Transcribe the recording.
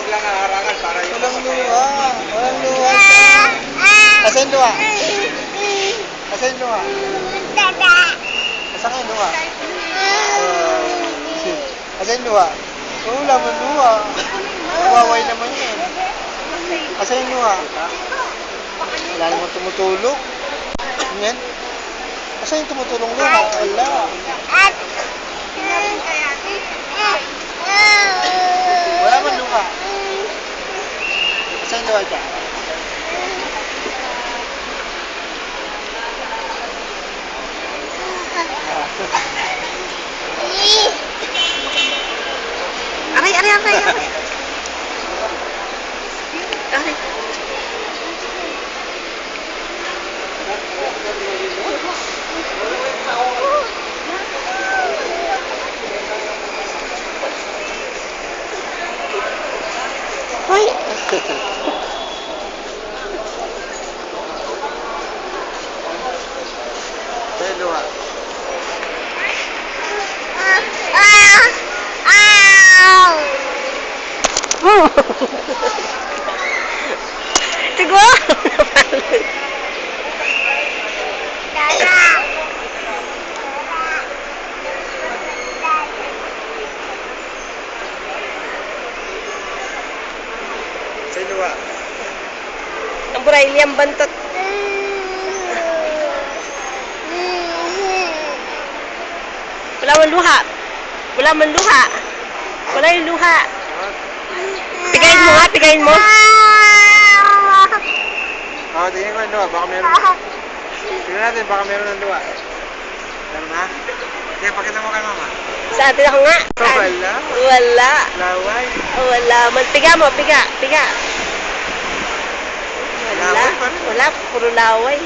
wag lang harangan para yung Walang luha. Walang luha siya. Asan yung luha? Asan yung luha? Asan yung luha? Asan yung luha? Oo, wala man luha. Kawaway naman yan. Asan yung luha? Wala naman tumutulong. Yan. Asan yung tumutulong luha? Wala. Wala man luha. Asan yung luha dyan? Aray, aray, aray, aray. Aray. Hoy. Asan yung luha? Tigo! Asan yung luha? Ang Braille ang bantot. Wala man luha. Wala man luha. Wala yung luha. Pigayin mo nga, pigayin mo. Oo, tingnan ko yung luha. Baka meron. Tingnan natin, baka meron ng luha. Meron na? Sige, pakita mo kay mama. Sa atin ako nga. Wala. Wala. Laway. Wala man. Piga mo, piga, piga. Wala. Laway pa rin. Wala, puro laway.